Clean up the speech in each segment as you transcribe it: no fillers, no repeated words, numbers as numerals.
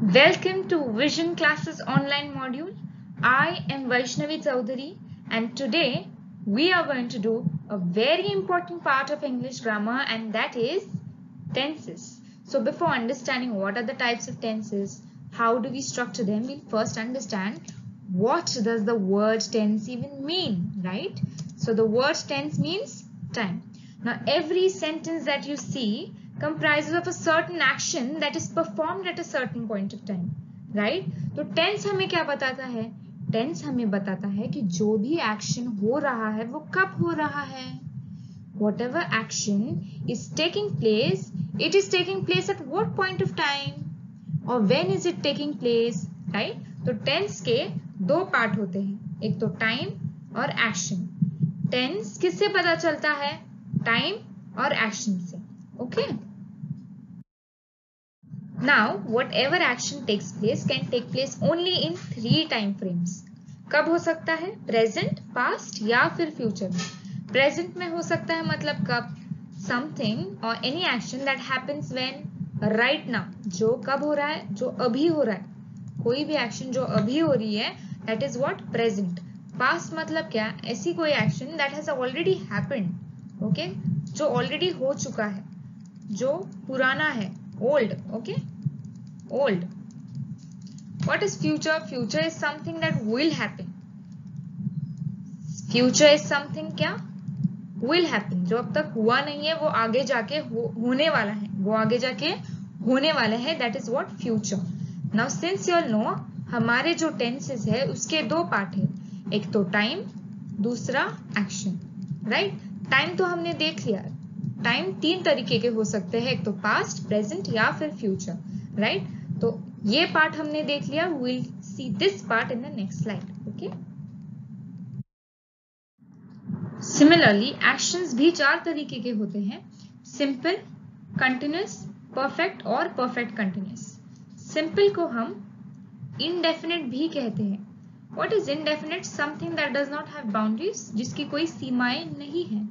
Welcome to Vision Classes online module. I am Vaishnavi Chaudhary and today we are going to do a very important part of English grammar, and that is tenses. So before understanding what are the types of tenses, how do we structure them, we'll first understand what does the word tense even mean, right? So the word tense means time. Now every sentence that you see comprises of a certain action that is performed at a certain point of time, right? तो tense हमें क्या बताता है? Tense हमें बताता है कि जो भी एक्शन हो रहा है वो कब हो रहा है. Whatever action is taking place, it is taking place at what point of time? और when is it taking place, right? तो टेंस के दो पार्ट होते हैं, एक तो टाइम और एक्शन. टेंस किससे पता चलता है? टाइम और एक्शन से. Okay. Now, whatever action takes place can take place only in 3 time frames. कब हो सकता है? Present, past या फिर future में. Present में हो सकता है मतलब कब? Something or any action that happens when right now. जो कब हो रहा है? जो अभी हो रहा है. कोई भी action जो अभी हो रही है, that is what? Present. Past मतलब क्या? ऐसी कोई action that has already happened. Okay? जो already हो चुका है, जो पुराना है, old. Okay? Old. What is future? Future is something that will happen. Future is something क्या? Will happen. जो अब तक हुआ नहीं है वो आगे जाके होने वाला है. वो आगे जाके होने वाला है. That is what? Future. Now since you all know, हमारे जो tenses है उसके दो पार्ट है. एक तो टाइम, दूसरा एक्शन. राइट? टाइम तो हमने देख लिया. टाइम 3 तरीके के हो सकते हैं, एक तो पास्ट, प्रेजेंट या फिर फ्यूचर. राइट? तो ये पार्ट हमने देख लिया. we'll see this part in the next slide. Okay? Similarly, actions भी 4 तरीके के होते हैं, सिंपल, कंटिन्यूअस, परफेक्ट और परफेक्ट कंटिन्यूअस. सिंपल को हम indefinite भी कहते हैं. What is indefinite? Something that does not have boundaries, जिसकी कोई सीमाएं नहीं है.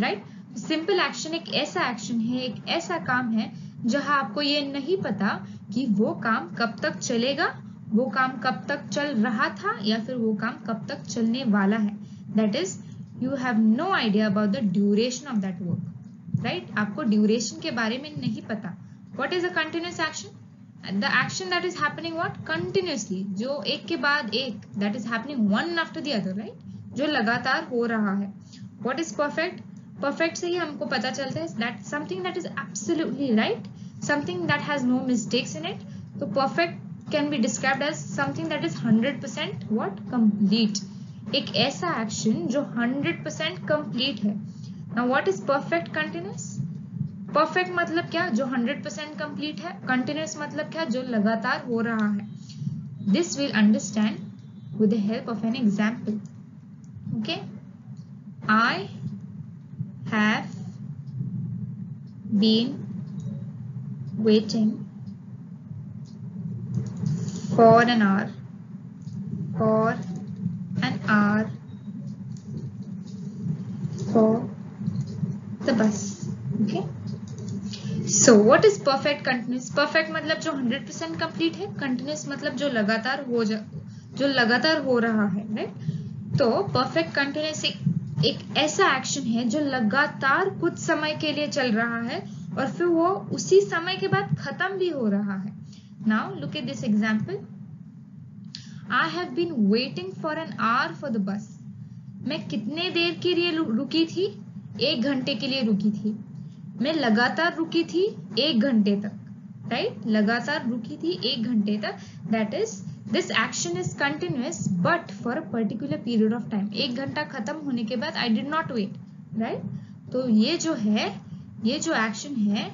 राइट? सिंपल एक्शन एक ऐसा एक्शन है, एक ऐसा काम है जहां आपको ये नहीं पता कि वो काम कब तक चलेगा, वो काम कब तक चल रहा था या फिर वो काम कब तक चलने वाला है. That is you have no idea about the duration of that work. Right? आपको ड्यूरेशन के बारे में नहीं पता. What is a continuous action? The action that is happening what? Continuously. जो एक के बाद एक, that is happening one after the other, right? जो लगातार हो रहा है. What is perfect? Perfect से ही हमको पता चलता है that something that is absolutely right, something that has no mistakes in it. तो perfect can be described as something that is 100% what? Complete. एक ऐसा action जो 100% complete है. Now what is perfect continuous? Perfect मतलब क्या? जो 100% complete है. Continuous मतलब क्या? जो लगातार हो रहा है. This will understand with the help of an example. Okay? I have been waiting for an hour for the bus. Okay? So what is perfect continuous? Perfect मतलब जो 100% complete है. Continuous मतलब जो लगातार हो रहा है. राइट? तो perfect continuous एक ऐसा एक्शन है जो लगातार कुछ समय के लिए चल रहा है और फिर वो उसी समय के बाद खत्म भी हो रहा है. Now look at this example. I have been waiting for an hour for the bus. मैं कितने देर के लिए रुकी थी? 1 घंटे के लिए रुकी थी. मैं लगातार रुकी थी 1 घंटे तक. राइट? लगातार रुकी थी 1 घंटे तक. That is this action is continuous but for a particular period of time. 1 घंटा खत्म होने के बाद I did not wait. Right? तो ये जो एक्शन है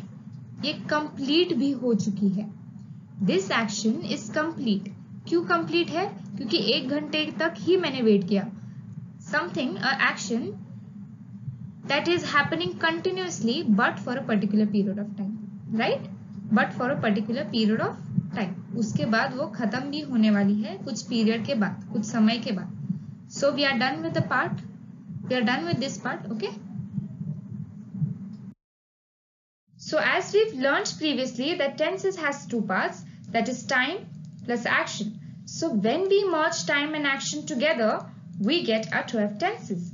ये कंप्लीट भी हो चुकी है. This action is complete. क्यों कंप्लीट है? क्योंकि 1 घंटे तक ही मैंने वेट किया. Something action that is happening continuously but for a particular period of time. Right? But for a particular period of time. उसके बाद वो खत्म भी होने वाली है कुछ पीरियड के बाद, कुछ समय के बाद. So we are done with the part. We are done with this part. Okay? So as we've learned previously that tenses has 2 parts, that is time plus action. So when we merge time and action together, we get a 12 tenses.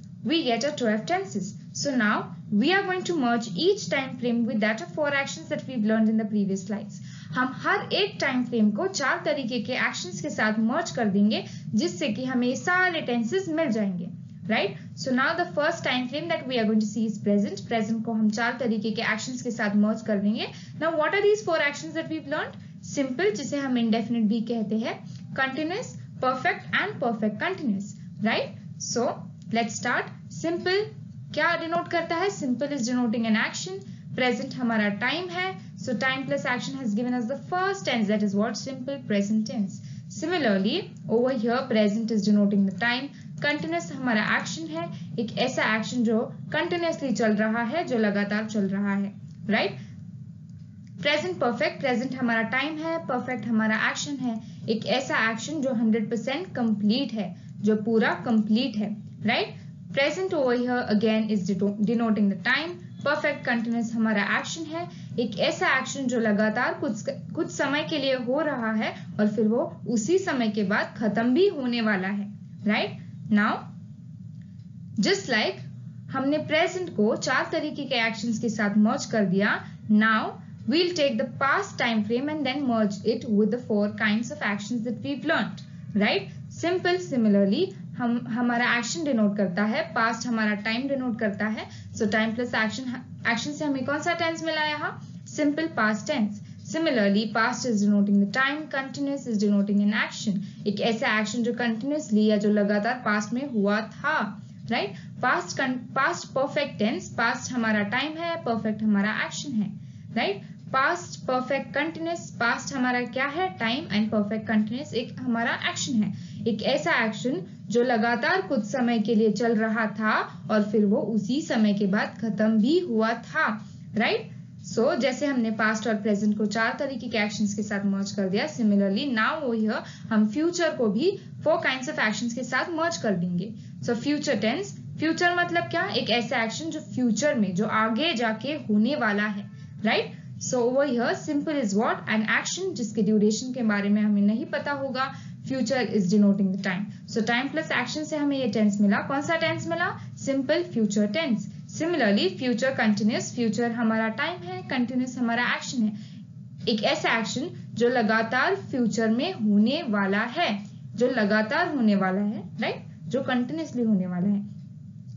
So now we are going to merge each time frame with that of 4 actions that we've learned in the previous slides. हम हर एक time frame को 4 तरीके के actions के साथ merge कर देंगे, जिससे कि हमें सारे टेंसेस मिल जाएंगे, right? So now the first time frame that we are going to see is present. Present को हम 4 तरीके के एक्शंस के साथ मर्ज कर देंगे. Now what are these 4 actions that we've learned? Simple, जिसे हम इंडेफिनिट भी कहते हैं, continuous, perfect and perfect continuous, right? So let's start. Simple क्या डिनोट करता है? Simple is denoting an action. Present हमारा टाइम है, so time plus action has given us the first tense, that is what? Simple present tense. Similarly over here present is denoting the time. Continuous हमारा action है, एक ऐसा action जो continuously चल रहा है, जो लगातार चल रहा है, right? Present perfect, present हमारा time है, perfect हमारा action है, एक ऐसा action जो 100% complete है, जो पूरा complete है, right? Present over here again is denoting the time. Perfect continuous हमारा एक्शन है, एक ऐसा एक्शन जो लगातार कुछ समय के लिए हो रहा है और फिर वो उसी समय के बाद खत्म भी होने वाला है, राइट? नाउ जस्ट लाइक हमने प्रेजेंट को 4 तरीके के एक्शंस के साथ मर्ज कर दिया. Now we'll take the past time frame and then merge it with the 4 kinds of actions that we've learned, right? Simple similarly हमारा एक्शन डिनोट करता है, पास्ट हमारा टाइम डिनोट करता है. So time plus action, action से हमें कौन सा टेंस मिला यहाँ? Simple past tense. Similarly past is denoting the time, continuous is denoting an action, एक ऐसा एक्शन जो कंटिन्यूअसली या जो लगातार पास्ट में हुआ था, right? Past perfect tense, past हमारा टाइम है, परफेक्ट हमारा एक्शन है, right? Past perfect continuous, past हमारा क्या है? टाइम, एंड परफेक्ट कंटिन्यूअस एक हमारा एक्शन है, एक ऐसा एक्शन जो लगातार कुछ समय के लिए चल रहा था और फिर वो उसी समय के बाद खत्म भी हुआ था, राइट? सो जैसे हमने पास्ट और प्रेजेंट को 4 तरीके के एक्शंस के साथ मर्ज कर दिया, सिमिलरली नाउ हियर हम फ्यूचर को भी 4 काइंड्स ऑफ एक्शंस के साथ मर्ज कर देंगे. सो फ्यूचर टेंस, फ्यूचर मतलब क्या? एक ऐसा एक्शन जो फ्यूचर में, जो आगे जाके होने वाला है, right? So over here simple is what? An action जिसके ड्यूरेशन के बारे में हमें नहीं पता होगा. Future is denoting the time. So time plus action से हमें ये टेंस मिला. कौन सा टेंस मिला? Simple future tense. Similarly future continuous, future हमारा टाइम है, कंटिन्यूअस हमारा एक्शन है, एक ऐसा एक्शन जो लगातार फ्यूचर में होने वाला है, जो लगातार होने वाला है, राइट? जो कंटिन्यूअसली होने वाला है.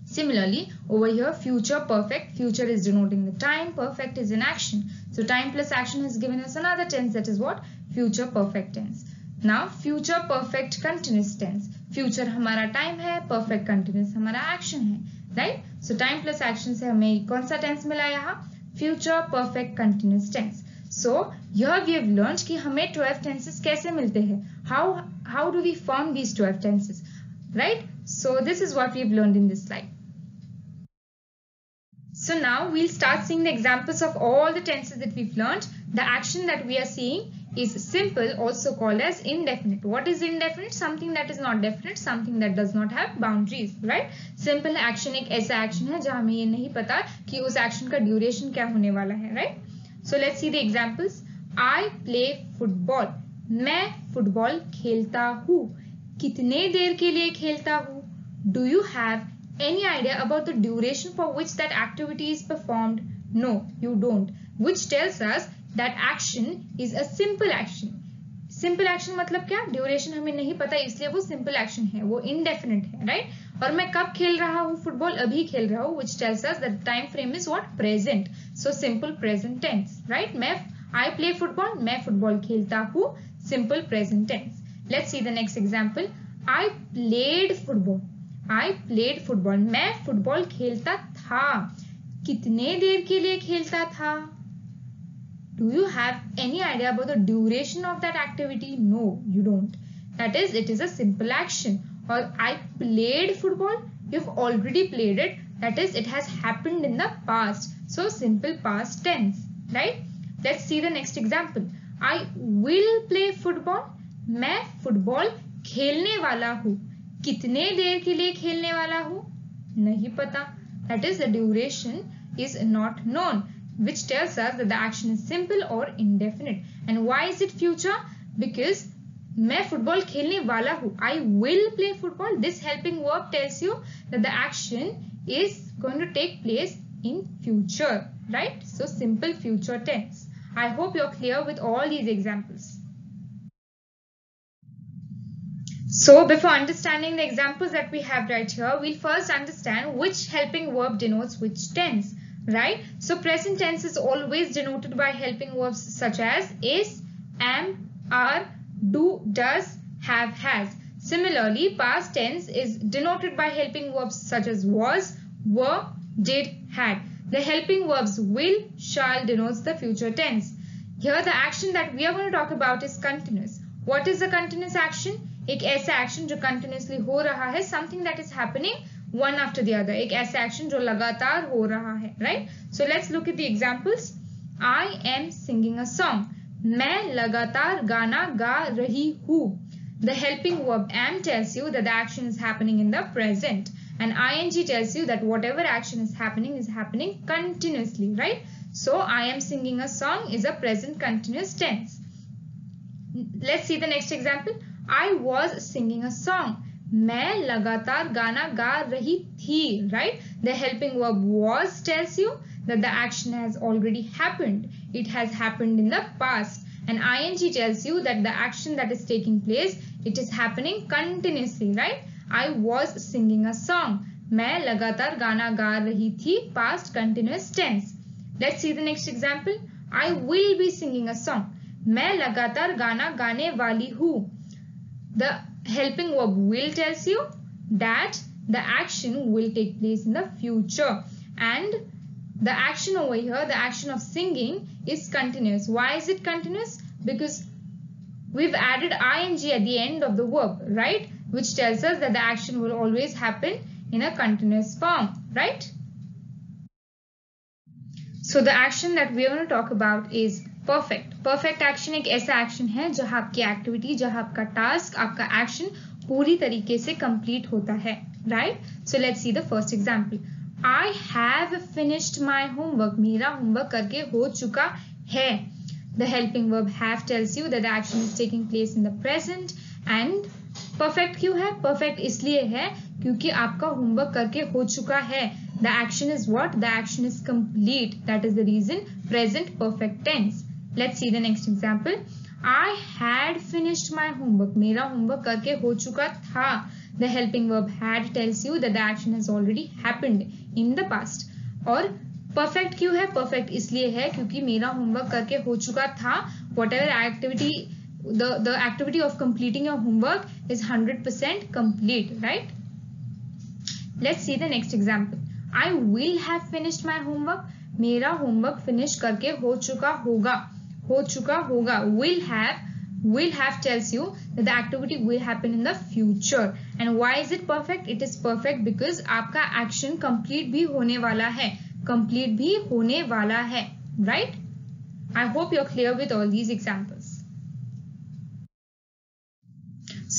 Similarly, over here, future perfect. Future is denoting the time. Perfect is in action. So time plus action has given us another tense, that is what? Future perfect tense. Now, future perfect continuous tense. Future हमारा time है, perfect continuous हमारा action है, right? So time plus action से हमें कौन सा tense मिला यहाँ? Future perfect continuous tense. So here we have learned कि हमें 12 tenses कैसे मिलते हैं. How do we form these 12 tenses, right? So this is what we have learned in this slide. So now we'll start seeing the examples of all the tenses that we've learned. The action that we are seeing is simple, also called as indefinite. What is indefinite? Something that is not definite, something that does not have boundaries, right? Simple action एक ऐसा action है जहाँ हमें ये नहीं पता कि उस action का duration क्या होने वाला है, right? So let's see the examples. I play football. मैं फुटबॉल खेलता हूँ. कितने देर के लिए खेलता हूँ? Do you have any idea about the duration for which that activity is performed? No, you don't. Which tells us that action is a simple action. Simple action मतलब क्या? Duration हमें नहीं पता, इसलिए वो simple action है, वो indefinite है, right? और मैं कब खेल रहा हूँ फुटबॉल? अभी खेल रहा हूँ. Which tells us that time frame is what? Present. So simple present tense, right? I play football. मैं फुटबॉल खेलता हूँ. Simple present tense. Let's see the next example. I played football. I played football. मैं football खेलता था. कितने देर के लिए खेलता था? Do you have any idea about the duration of that activity? No, you don't. That is, it is a simple action. Or I played football. You've already played it. That is, it has happened in the past. So simple past tense, right? Let's see the next example. I will play football. मैं football खेलने वाला हूँ. कितने देर के लिए खेलने वाला हूँ? नहीं पता. That is, the duration is not known. which tells us that the action is simple or indefinite. And why is it future? Because मैं फुटबॉल खेलने वाला हूँ, I will play football. This helping verb tells you that the action is going to take place in future, right? So simple future tense. I hope you're clear with all these examples. So before understanding the examples that we have right here, we'll first understand which helping verb denotes which tense, right? So present tense is always denoted by helping verbs such as is, am, are, do, does, have, has. Similarly, past tense is denoted by helping verbs such as was, were, did, had. The helping verbs will, shall denotes the future tense. Here the action that we are going to talk about is continuous. What is a continuous action? एक ऐसा action जो continuously हो रहा है, something that is happening one after the other, एक ऐसा action जो लगातार हो रहा है, right? So let's look at the examples. I am singing a song, मैं लगातार गाना गा रही हूँ. The helping verb am tells you that the action is happening in the present, and ing tells you that whatever action is happening continuously, right? So I am singing a song is a present continuous tense. Let's see the next example. I was singing a song. मैं लगातार गाना गा रही थी, right? The helping verb was tells you that the action has already happened. It has happened in the past. And ing tells you that the action that is taking place, it is happening continuously, right? I was singing a song. मैं लगातार गाना गा रही थी, past continuous tense. Let's see the next example. I will be singing a song. मैं लगातार गाना गाने वाली हूँ. The helping verb will tells you that the action will take place in the future, and the action over here, the action of singing, is continuous. Why is it continuous? Because we've added ing at the end of the verb, right? Which tells us that the action will always happen in a continuous form, right? So the action that we are going to talk about is perfect. Perfect action एक ऐसा action है जहां आपकी activity, जहां आपका task, आपका action पूरी तरीके से कंप्लीट होता है, right? So let's see the first example. I have finished my homework, मेरा होमवर्क करके हो चुका है. The helping verb have tells you that the action is taking place in the present. And perfect क्यों है? Perfect इसलिए है क्योंकि आपका होमवर्क करके हो चुका है. The action is what? The action is complete. That is the reason present perfect tense. Let's see the next example. I had finished my homework. मेरा होमवर्क करके हो चुका था. The helping verb had tells you that the action has already happened in the past. और perfect क्यों है? Perfect इसलिए है क्योंकि मेरा होमवर्क करके हो चुका था. Whatever activity, the activity of completing your homework is 100% complete, right? Let's see the next example. I will have finished my homework. मेरा होमवर्क फिनिश करके हो चुका होगा. हो चुका होगा. Will have tells you that the activity will happen in the future. And why is it perfect? It is perfect because आपका action complete भी होने वाला है. Complete भी होने वाला है, right? I hope you're clear with all these examples.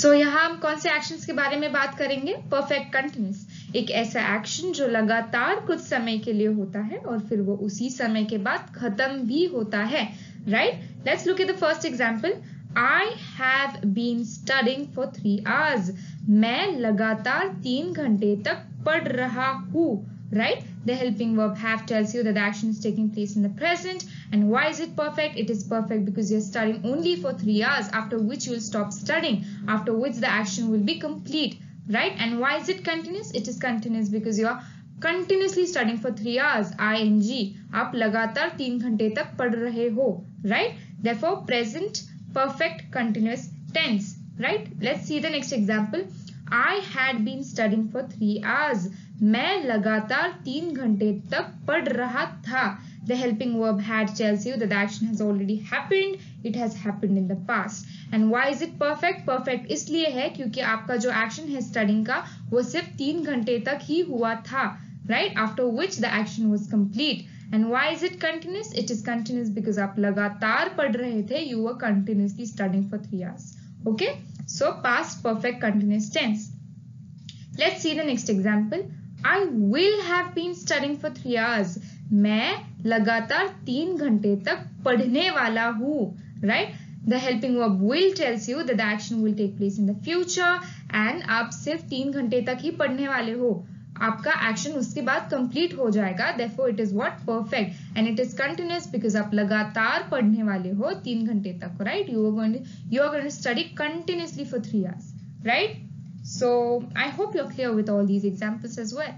So यहाँ हम कौन से actions के बारे में बात करेंगे? Perfect continuous. एक ऐसा एक्शन जो लगातार कुछ समय के लिए होता है और फिर वो उसी समय के बाद खत्म भी होता है, right? Let's look at the first example. I have been studying for 3 hours. मैं लगातार 3 घंटे तक पढ़ रहा हूँ, right? The helping verb have tells you that the action is taking place in the present. And why is it perfect? It is perfect because you're studying only for 3 hours, after which you will stop studying, after which the action will be complete, right? And why is it continuous? It is continuous because you are continuously studying for 3 hours. ing. आप लगातार 3 घंटे तक पढ़ रहे हो, right? Therefore, present perfect continuous tense, right? Let's see the next example. I had been studying for 3 hours. मैं लगातार 3 घंटे तक पढ़ रहा था. The helping verb had tells you that the action has already happened. It has happened in the past. And why is it perfect? Perfect इसलिए है क्योंकि आपका जो action है studying का वो सिर्फ 3 घंटे तक ही हुआ था, right? After which the action was complete. And why is it continuous? It is continuous because आप लगातार पढ़ रहे थे. You were continuously studying for 3 hours. Okay? So past perfect continuous tense. Let's see the next example. I will have been studying for 3 hours. मैं लगातार 3 घंटे तक पढ़ने वाला हूँ, right. The helping verb will tells you that the action will take place in the future and आप सिर्फ 3 घंटे तक ही पढ़ने वाले हो, आपका एक्शन उसके बाद कंप्लीट हो जाएगा। Therefore it is what? Perfect and it is continuous because आप लगातार पढ़ने वाले हो 3 घंटे तक, right? You are going to study continuously for 3 hours, right? So I hope you're clear with all these examples as well.